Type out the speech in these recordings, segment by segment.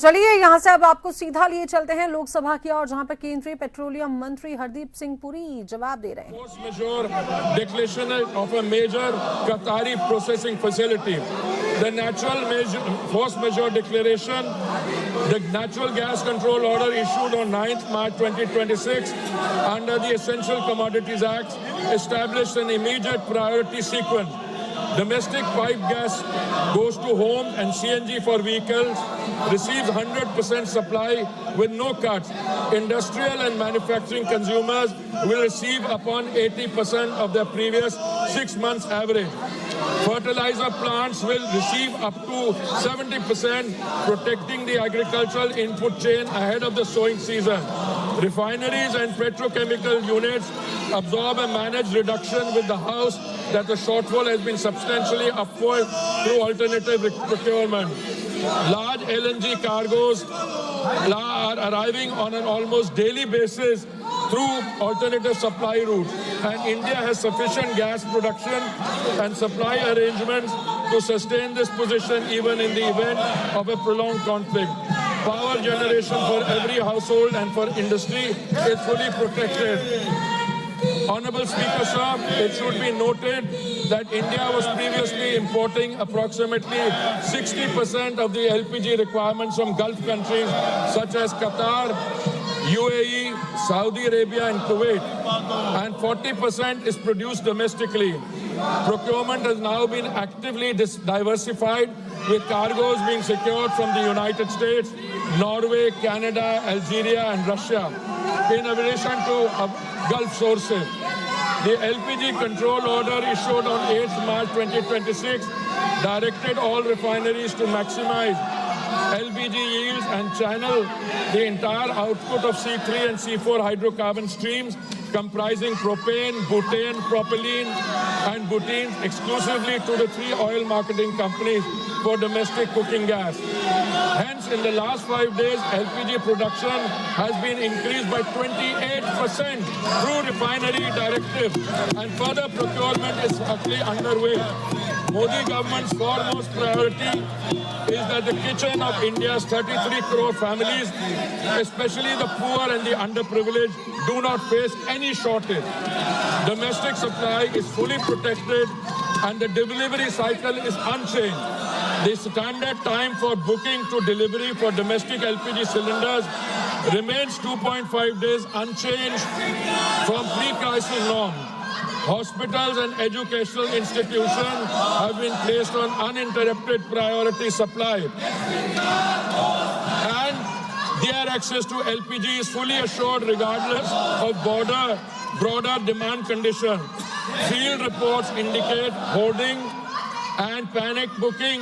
चलिए यहाँ से अब आपको सीधा लिए चलते हैं लोकसभा की ओर, जहां पर केंद्रीय पेट्रोलियम मंत्री हरदीप सिंह पुरी जवाब दे रहे हैं। Force majeure declaration of a major Qatari processing facility. The force majeure declaration, the natural gas control order issued on 9th March 2026 under the Essential Commodities Act established an immediate priority sequence. Domestic pipe gas goes to homes and CNG for vehicles receives 100% supply with no cuts. Industrial and manufacturing consumers will receive upon 80% of their previous 6 months average. Fertilizer plants will receive up to 70%, protecting the agricultural input chain ahead of the sowing season. Refineries and petrochemical units absorb a managed reduction with the House that the shortfall has been substantially upward through alternative procurement. Large LNG cargoes are arriving on an almost daily basis through alternative supply routes, and India has sufficient gas production and supply arrangements to sustain this position even in the event of a prolonged conflict. Power generation for every household and for industry is fully protected. Honorable Speaker, sir, it should be noted that India was previously importing approximately 60% of the LPG requirements from Gulf countries such as Qatar, UAE, Saudi Arabia and Kuwait, and 40% is produced domestically. Procurement has now been actively diversified, with cargoes being secured from the United States, Norway, Canada, Algeria and Russia, in addition to Gulf sources. The LPG control order issued on 8th March 2026 directed all refineries to maximize LPG yields and channel the entire output of C3 and C4 hydrocarbon streams comprising propane, butane, propylene and butene exclusively to the 3 oil marketing companies for domestic cooking gas. Hence, in the last 5 days, LPG production has been increased by 28% through refinery directive, and further procurement is actually underway. Modi government's foremost priority is that the kitchen of India's 33 crore families, especially the poor and the underprivileged, do not face any shortage. Domestic supply is fully protected and the delivery cycle is unchanged. The standard time for booking to delivery for domestic LPG cylinders remains 2.5 days unchanged from pre-crisis norms. Hospitals and educational institutions have been placed on uninterrupted priority supply, and their access to LPG is fully assured regardless of broader demand conditions. Field reports indicate hoarding and panic booking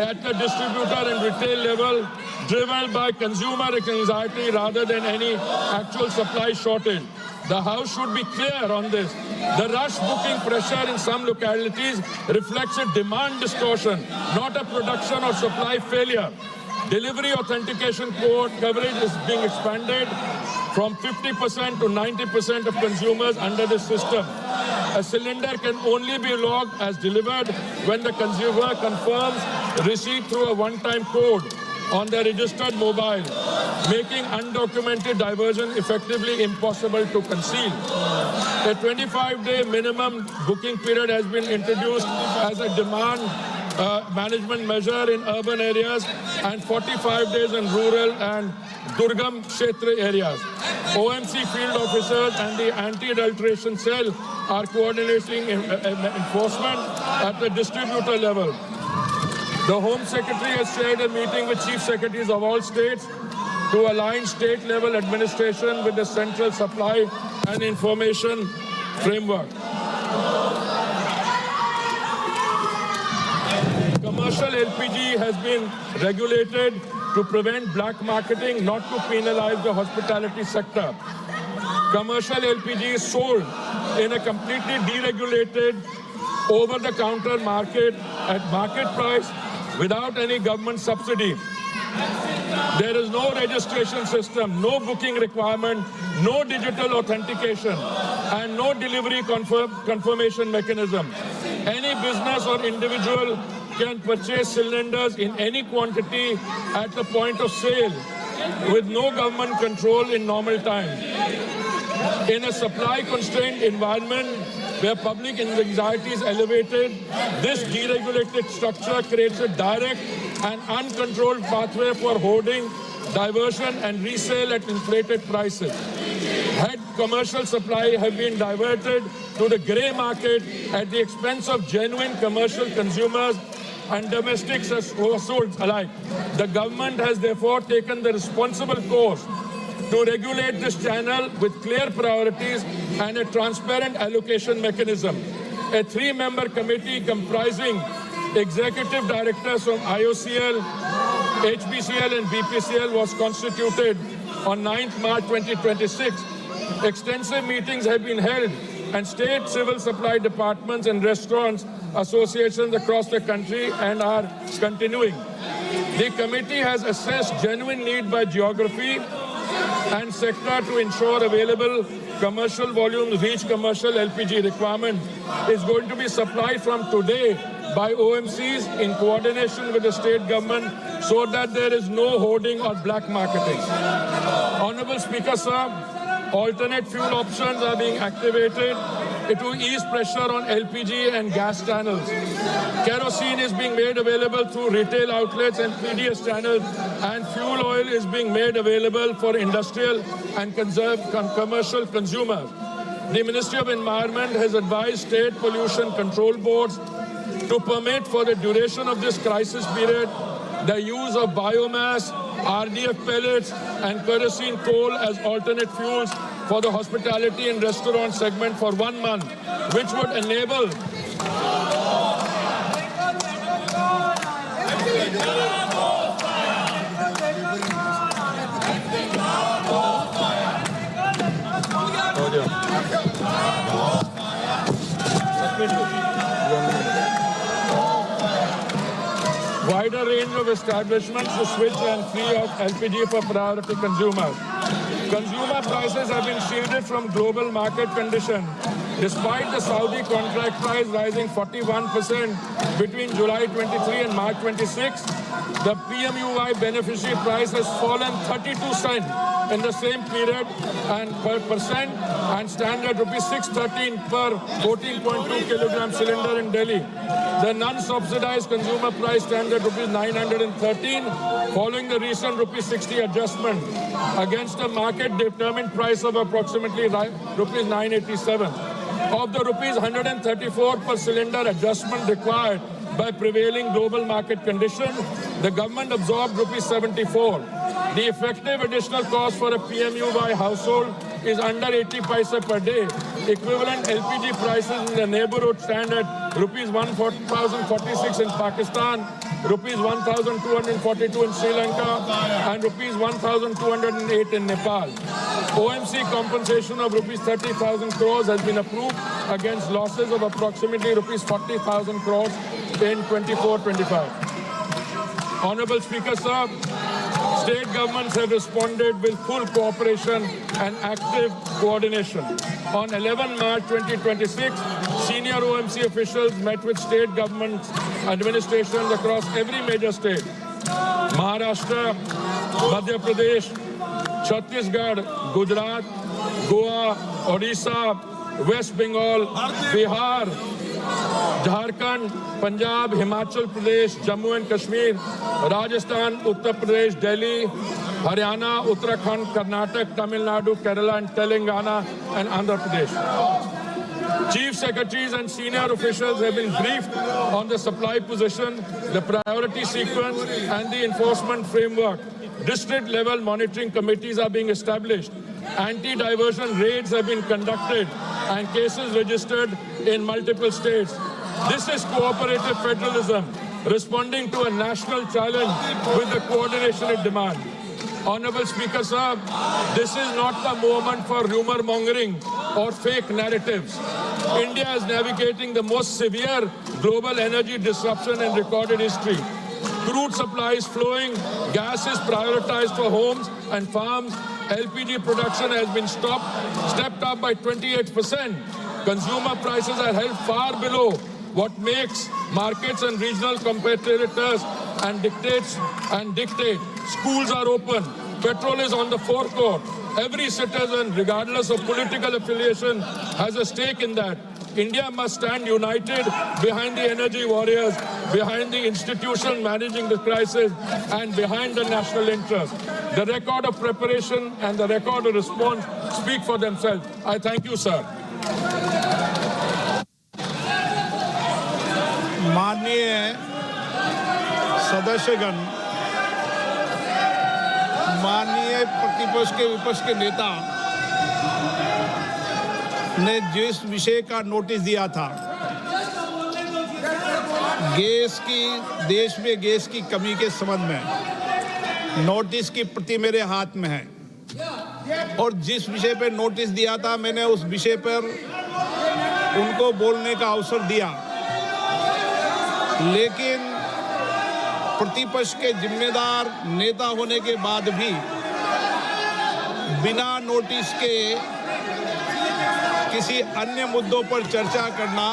at the distributor and retail level, driven by consumer anxiety rather than any actual supply shortage. The House should be clear on this. The rush booking pressure in some localities reflects a demand distortion, not a production or supply failure. Delivery authentication code coverage is being expanded from 50% to 90% of consumers under this system. A cylinder can only be logged as delivered when the consumer confirms receipt through a one-time code on their registered mobile, making undocumented diversion effectively impossible to conceal. A 25-day minimum booking period has been introduced as a demand management measure in urban areas and 45 days in rural and Durgam Kshetra areas. OMC field officers and the anti-adulteration cell are coordinating enforcement at the distributor level. The Home Secretary has chaired a meeting with Chief Secretaries of all states to align state-level administration with the central supply and information framework. Commercial LPG has been regulated to prevent black marketing, not to penalize the hospitality sector. Commercial LPG is sold in a completely deregulated, over-the-counter market at market price without any government subsidy. There is no registration system, no booking requirement, no digital authentication, and no delivery confirmation mechanism. Any business or individual can purchase cylinders in any quantity at the point of sale with no government control in normal times. In a supply-constrained environment where public anxiety is elevated, this deregulated structure creates a direct and uncontrolled pathway for hoarding, diversion and resale at inflated prices. Had commercial supply have been diverted to the grey market at the expense of genuine commercial consumers and domestic households alike. The government has therefore taken the responsible course to regulate this channel with clear priorities and a transparent allocation mechanism. A three-member committee comprising executive directors from IOCL, HPCL and BPCL was constituted on 9th March 2026. Extensive meetings have been held and state civil supply departments and restaurants associations across the country and are continuing. The committee has assessed genuine need by geography and sector to ensure available commercial volumes reach commercial LPG requirement is going to be supplied from today by OMCs in coordination with the state government so that there is no hoarding or black marketing. Honorable Speaker, sir, alternate fuel options are being activated to ease pressure on LPG and gas channels. Kerosene is being made available through retail outlets and PDS channels, and fuel oil is being made available for industrial and commercial consumers. The Ministry of Environment has advised state pollution control boards to permit for the duration of this crisis period the use of biomass, RDF pellets and kerosene coal as alternate fuels for the hospitality and restaurant segment for 1 month, which would enable wider range of establishments to switch and free of LPG for priority consumers. Consumer prices have been shielded from global market conditions. Despite the Saudi contract price rising 41% between July 23 and March 26, the PMUY beneficiary price has fallen 32 cents in the same period and per percent and stand at rupees 613 per 14.2 kilogram cylinder in Delhi. The non-subsidized consumer price stands at rupees 913 following the recent rupees 60 adjustment against a market-determined price of approximately rupees 987. Of the rupees 134 per cylinder adjustment required by prevailing global market conditions, the government absorbed rupees 74. The effective additional cost for a PMUY household is under 80 paisa per day. Equivalent LPG prices in the neighborhood stand at rupees 1,046 in Pakistan, rupees 1,242 in Sri Lanka, and rupees 1,208 in Nepal. OMC compensation of rupees 30,000 crores has been approved against losses of approximately rupees 40,000 crores in 24-25. Honorable Speaker, sir, state governments have responded with full cooperation and active coordination. On 11 March 2026, senior OMC officials met with state government administrations across every major state. Maharashtra, Madhya Pradesh, Chhattisgarh, Gujarat, Goa, Odisha, West Bengal, Bihar, Jharkhand, Punjab, Himachal Pradesh, Jammu and Kashmir, Rajasthan, Uttar Pradesh, Delhi, Haryana, Uttarakhand, Karnataka, Tamil Nadu, Kerala and Telangana and Andhra Pradesh. Chief secretaries and senior officials have been briefed on the supply position, the priority sequence and the enforcement framework. District-level monitoring committees are being established. Anti-diversion raids have been conducted and cases registered in multiple states. This is cooperative federalism, responding to a national challenge with the coordination it demands. Honorable Speaker, sir, this is not the moment for rumor mongering or fake narratives. India is navigating the most severe global energy disruption in recorded history. Crude supply is flowing, gas is prioritized for homes and farms, LPG production has been stepped up by 28%. Consumer prices are held far below what makes markets and regional competitors and dictate. Schools are open. Petrol is on the forecourt. Every citizen, regardless of political affiliation, has a stake in that. India must stand united behind the energy warriors, behind the institution managing the crisis, and behind the national interest. The record of preparation and the record of response speak for themselves. I thank you, sir. माननीय सदस्यगण, माननीय प्रतिपक्ष के विपक्ष के नेता ने जिस विषय का नोटिस दिया था, देश में गैस की कमी के संबंध में, नोटिस की प्रति मेरे हाथ में है और जिस विषय पर नोटिस दिया था मैंने उस विषय पर उनको बोलने का अवसर दिया, लेकिन प्रतिपक्ष के जिम्मेदार नेता होने के बाद भी बिना नोटिस के किसी अन्य मुद्दों पर चर्चा करना